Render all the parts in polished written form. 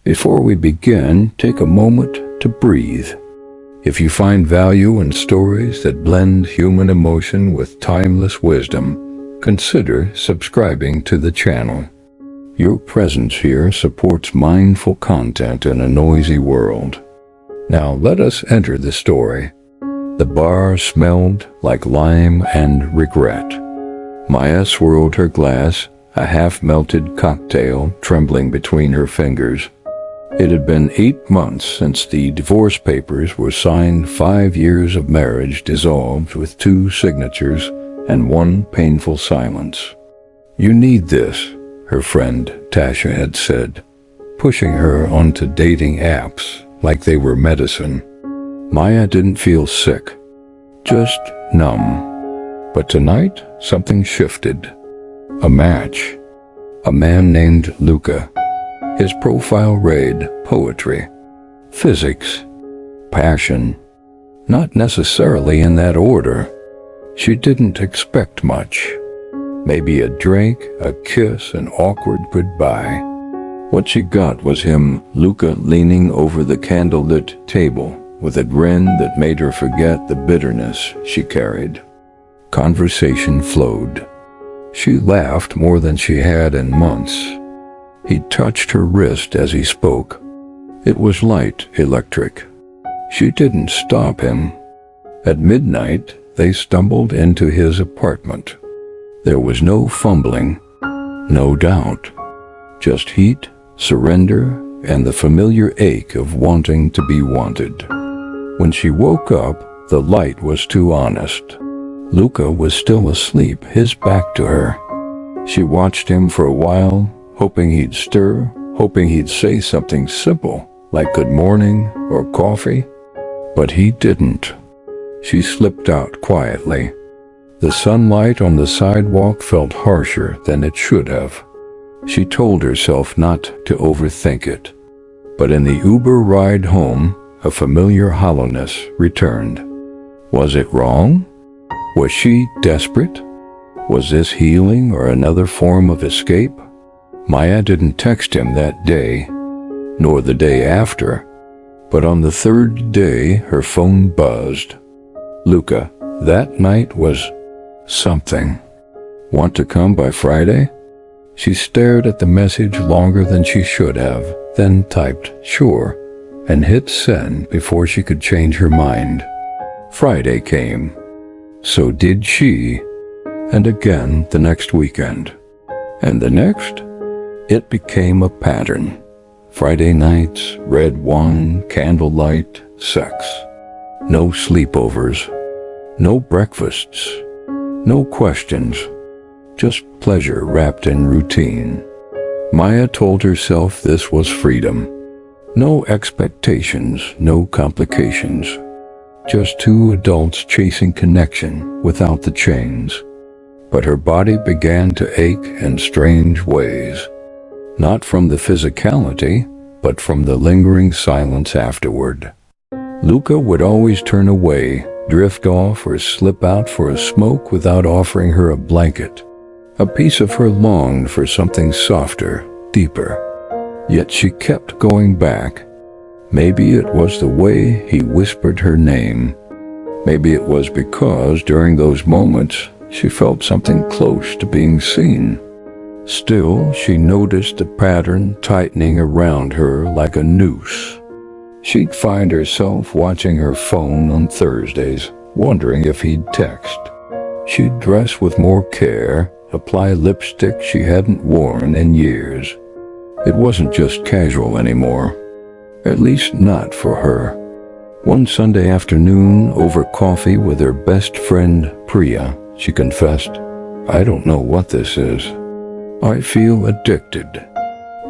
Before we begin, take a moment to breathe. If you find value in stories that blend human emotion with timeless wisdom, consider subscribing to the channel. Your presence here supports mindful content in a noisy world. Now let us enter the story. The bar smelled like lime and regret. Maya swirled her glass, a half-melted cocktail trembling between her fingers. It had been 8 months since the divorce papers were signed. 5 years of marriage dissolved with 2 signatures and 1 painful silence. "You need this," her friend Tasha had said, pushing her onto dating apps like they were medicine. Maya didn't feel sick, just numb. But tonight, something shifted. A match. A man named Luca. His profile read poetry, physics, passion. Not necessarily in that order. She didn't expect much. Maybe a drink, a kiss, an awkward goodbye. What she got was him, Luca, leaning over the candlelit table with a grin that made her forget the bitterness she carried. Conversation flowed. She laughed more than she had in months. He touched her wrist as he spoke. It was light, electric. She didn't stop him. At midnight, they stumbled into his apartment. There was no fumbling, no doubt. Just heat, surrender, and the familiar ache of wanting to be wanted. When she woke up, the light was too honest. Luca was still asleep, his back to her. She watched him for a while, hoping he'd stir, hoping he'd say something simple, like good morning or coffee. But he didn't. She slipped out quietly. The sunlight on the sidewalk felt harsher than it should have. She told herself not to overthink it. But in the Uber ride home, a familiar hollowness returned. Was it wrong? Was she desperate? Was this healing or another form of escape? Maya didn't text him that day, nor the day after. But on the 3rd day, her phone buzzed. Luca, that night was something. Want to come by Friday? She stared at the message longer than she should have, then typed sure, and hit send before she could change her mind. Friday came. So did she, and again the next weekend. And the next? It became a pattern. Friday nights, red wine, candlelight, sex. No sleepovers, no breakfasts, no questions, just pleasure wrapped in routine. Maya told herself this was freedom. No expectations, no complications. Just 2 adults chasing connection without the chains. But her body began to ache in strange ways. Not from the physicality, but from the lingering silence afterward. Luca would always turn away, drift off, or slip out for a smoke without offering her a blanket. A piece of her longed for something softer, deeper. Yet she kept going back. Maybe it was the way he whispered her name. Maybe it was because during those moments she felt something close to being seen. Still, she noticed the pattern tightening around her like a noose. She'd find herself watching her phone on Thursdays, wondering if he'd text. She'd dress with more care, apply lipstick she hadn't worn in years. It wasn't just casual anymore. At least not for her. One Sunday afternoon, over coffee with her best friend Priya, she confessed, "I don't know what this is. I feel addicted,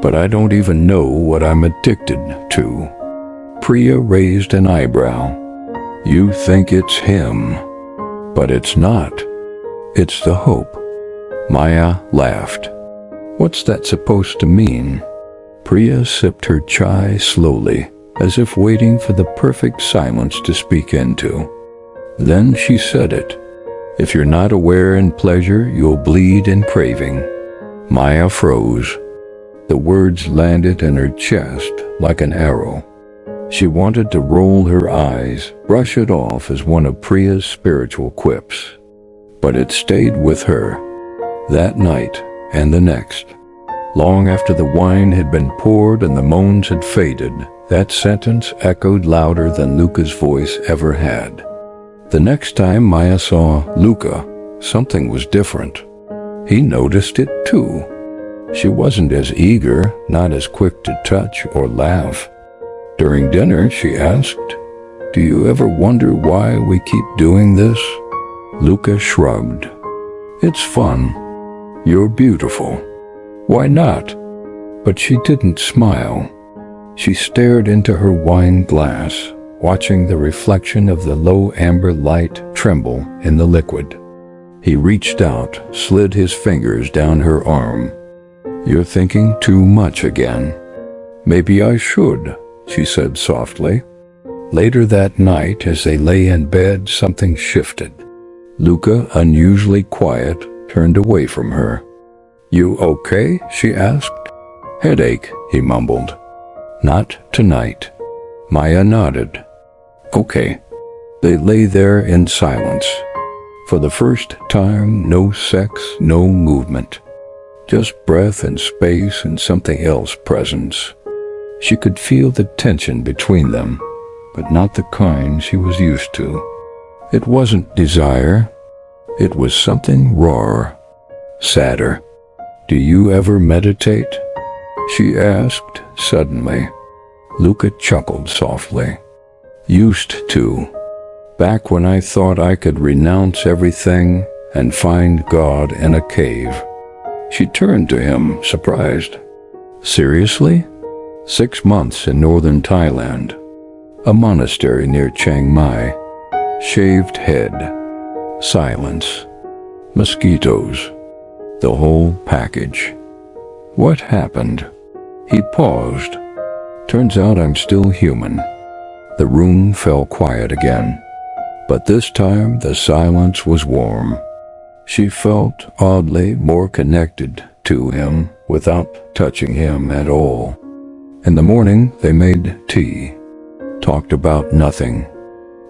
but I don't even know what I'm addicted to." Priya raised an eyebrow. "You think it's him, but it's not. It's the hope." Maya laughed. "What's that supposed to mean?" Priya sipped her chai slowly, as if waiting for the perfect silence to speak into. Then she said it. "If you're not aware in pleasure, you'll bleed in craving." Maya froze. The words landed in her chest like an arrow. She wanted to roll her eyes, brush it off as one of Priya's spiritual quips. But it stayed with her, that night and the next. Long after the wine had been poured and the moans had faded, that sentence echoed louder than Luca's voice ever had. The next time Maya saw Luca, something was different. He noticed it too. She wasn't as eager, not as quick to touch or laugh. During dinner, she asked, "Do you ever wonder why we keep doing this?" Luca shrugged. "It's fun. You're beautiful. Why not?" But she didn't smile. She stared into her wine glass, watching the reflection of the low amber light tremble in the liquid. He reached out, slid his fingers down her arm. "You're thinking too much again." "Maybe I should," she said softly. Later that night, as they lay in bed, something shifted. Luca, unusually quiet, turned away from her. "You okay?" she asked. "Headache," he mumbled. "Not tonight." Maya nodded. "Okay." They lay there in silence. For the first time, no sex, no movement. Just breath and space and something else presence. She could feel the tension between them, but not the kind she was used to. It wasn't desire. It was something rawer, sadder. "Do you ever meditate?" she asked suddenly. Luca chuckled softly. "Used to. Back when I thought I could renounce everything and find God in a cave." She turned to him, surprised. "Seriously?" 6 months in northern Thailand. A monastery near Chiang Mai. Shaved head. Silence. Mosquitoes. The whole package. "What happened?" He paused. "Turns out I'm still human." The room fell quiet again. But this time the silence was warm. She felt oddly more connected to him without touching him at all. In the morning they made tea. Talked about nothing.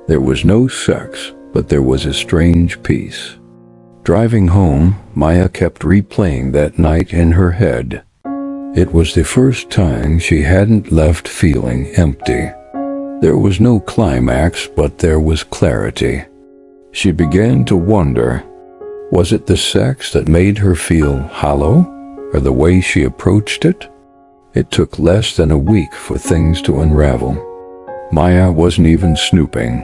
There was no sex, but there was a strange peace. Driving home, Maya kept replaying that night in her head. It was the first time she hadn't left feeling empty. There was no climax, but there was clarity. She began to wonder, was it the sex that made her feel hollow, or the way she approached it? It took less than a week for things to unravel. Maya wasn't even snooping.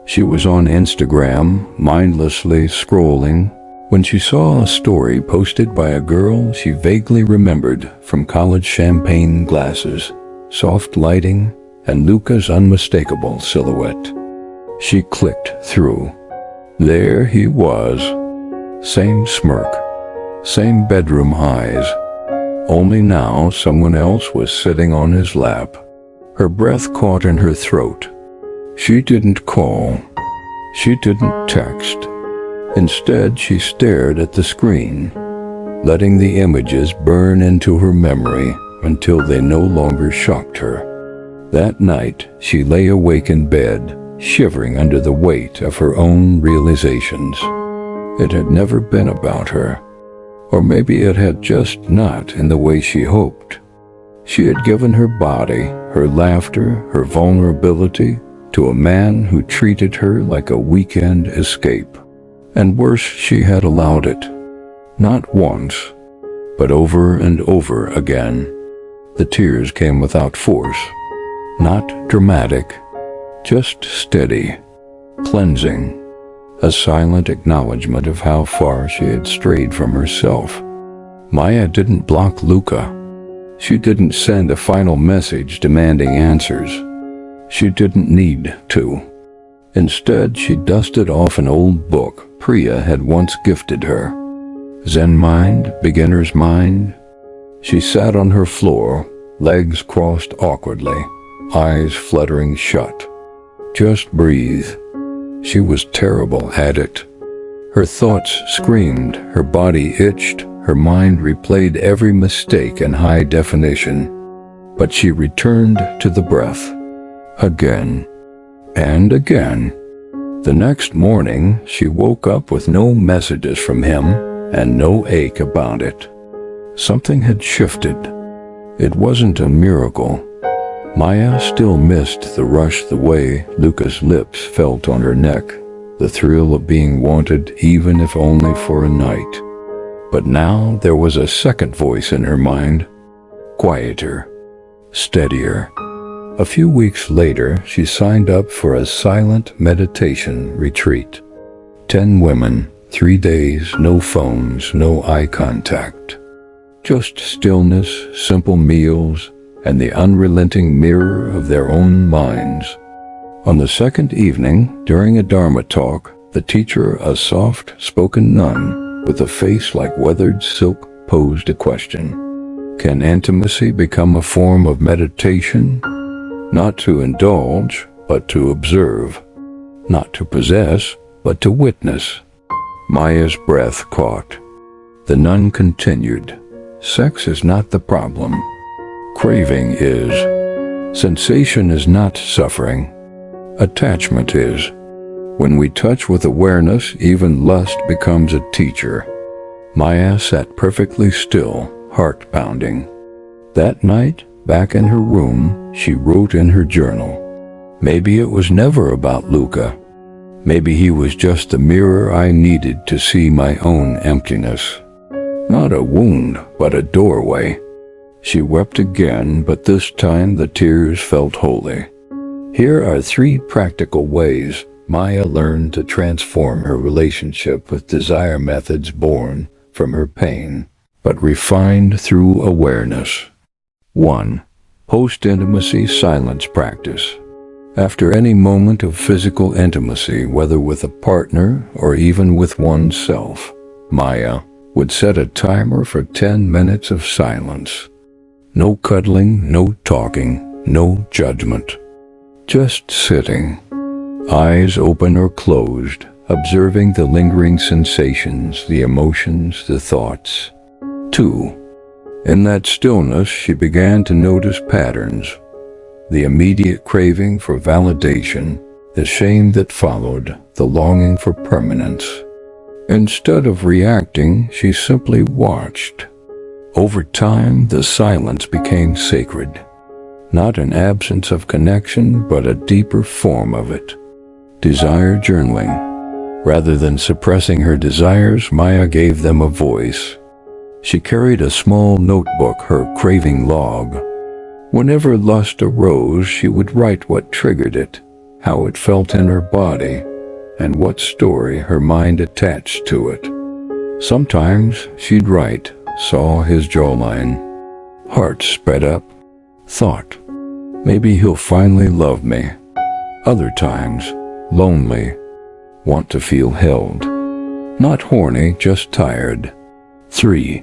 She was on Instagram, mindlessly scrolling, when she saw a story posted by a girl she vaguely remembered from college champagne glasses, soft lighting, and Luca's unmistakable silhouette. She clicked through. There he was. Same smirk, same bedroom eyes. Only now someone else was sitting on his lap. Her breath caught in her throat. She didn't call. She didn't text. Instead, she stared at the screen, letting the images burn into her memory until they no longer shocked her. That night, she lay awake in bed, shivering under the weight of her own realizations. It had never been about her. Or maybe it had just not in the way she hoped. She had given her body, her laughter, her vulnerability to a man who treated her like a weekend escape. And worse, she had allowed it. Not once, but over and over again. The tears came without force. Not dramatic, just steady, cleansing. A silent acknowledgement of how far she had strayed from herself. Maya didn't block Luca. She didn't send a final message demanding answers. She didn't need to. Instead, she dusted off an old book Priya had once gifted her. Zen Mind, Beginner's Mind. She sat on her floor, legs crossed awkwardly, eyes fluttering shut. Just breathe. She was terrible at it. Her thoughts screamed, her body itched, Her mind replayed every mistake in high definition, but she returned to the breath, again and again. The next morning, she woke up with no messages from him and no ache about it. Something had shifted. It wasn't a miracle. Maya still missed the rush the way Luca's lips felt on her neck, the thrill of being wanted even if only for a night. But now there was a second voice in her mind, quieter, steadier. A few weeks later, she signed up for a silent meditation retreat. 10 women, 3 days, no phones, no eye contact. Just stillness, simple meals, and the unrelenting mirror of their own minds. On the second evening, during a Dharma talk, the teacher, a soft-spoken nun with a face like weathered silk, posed a question. Can intimacy become a form of meditation? Not to indulge, but to observe. Not to possess, but to witness. Maya's breath caught. The nun continued. Sex is not the problem. Craving is. Sensation is not suffering. Attachment is. When we touch with awareness, even lust becomes a teacher. Maya sat perfectly still, heart pounding. That night, back in her room, she wrote in her journal. Maybe it was never about Luca. Maybe he was just the mirror I needed to see my own emptiness. Not a wound, but a doorway. She wept again, but this time the tears felt holy. Here are 3 practical ways Maya learned to transform her relationship with desire, methods born from her pain, but refined through awareness. 1. Post-intimacy silence practice. After any moment of physical intimacy, whether with a partner or even with oneself, Maya would set a timer for 10 minutes of silence. No cuddling, no talking, no judgment. Just sitting, eyes open or closed, observing the lingering sensations, the emotions, the thoughts. 2. In that stillness, she began to notice patterns. The immediate craving for validation, the shame that followed, the longing for permanence. Instead of reacting, she simply watched. Over time, the silence became sacred. Not an absence of connection, but a deeper form of it. Desire journaling. Rather than suppressing her desires, Maya gave them a voice. She carried a small notebook, her craving log. Whenever lust arose, she would write what triggered it, how it felt in her body, and what story her mind attached to it. Sometimes she'd write, saw his jawline, heart sped up, thought, maybe he'll finally love me. Other times, lonely, want to feel held. Not horny, just tired. 3.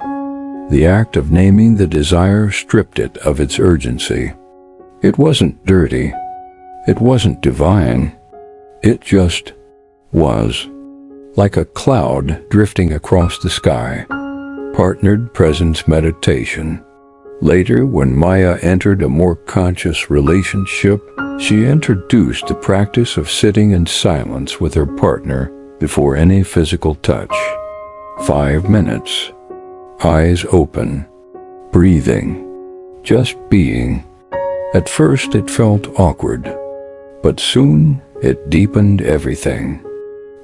The act of naming the desire stripped it of its urgency. It wasn't dirty. It wasn't divine. It just was. Like a cloud drifting across the sky. Partnered presence meditation. Later, when Maya entered a more conscious relationship, she introduced the practice of sitting in silence with her partner before any physical touch. 5 minutes. Eyes open. Breathing. Just being. At first it felt awkward, but soon it deepened everything.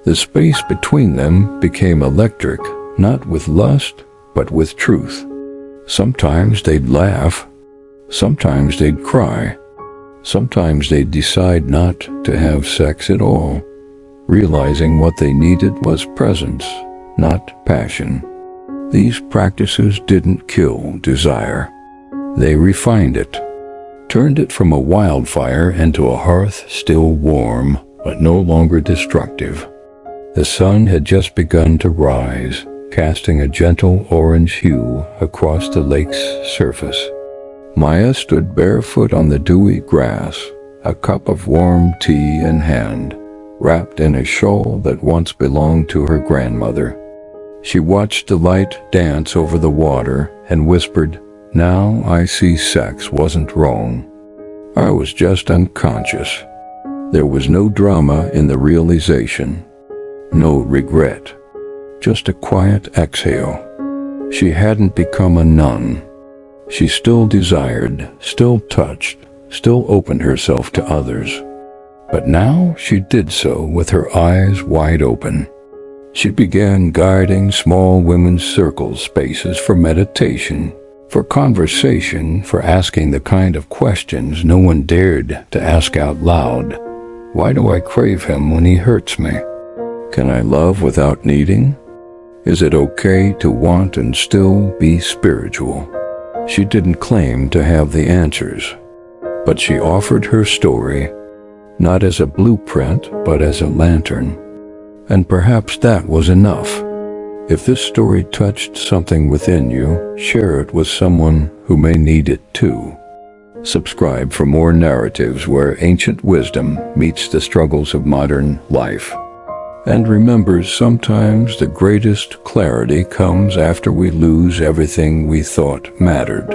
The space between them became electric, not with lust, but with truth. Sometimes they'd laugh. Sometimes they'd cry. Sometimes they'd decide not to have sex at all, realizing what they needed was presence, not passion. These practices didn't kill desire. They refined it, turned it from a wildfire into a hearth still warm, but no longer destructive. The sun had just begun to rise, casting a gentle orange hue across the lake's surface. Maya stood barefoot on the dewy grass, a cup of warm tea in hand, wrapped in a shawl that once belonged to her grandmother. She watched the light dance over the water and whispered, "Now I see sex wasn't wrong. I was just unconscious." There was no drama in the realization, no regret, just a quiet exhale. She hadn't become a nun. She still desired, still touched, still opened herself to others. But now she did so with her eyes wide open. She began guiding small women's circle spaces for meditation, for conversation, for asking the kind of questions no one dared to ask out loud. Why do I crave him when he hurts me? Can I love without needing? Is it okay to want and still be spiritual? She didn't claim to have the answers, but she offered her story, not as a blueprint, but as a lantern. And perhaps that was enough. If this story touched something within you, share it with someone who may need it too. Subscribe for more narratives where ancient wisdom meets the struggles of modern life. And remember, sometimes the greatest clarity comes after we lose everything we thought mattered.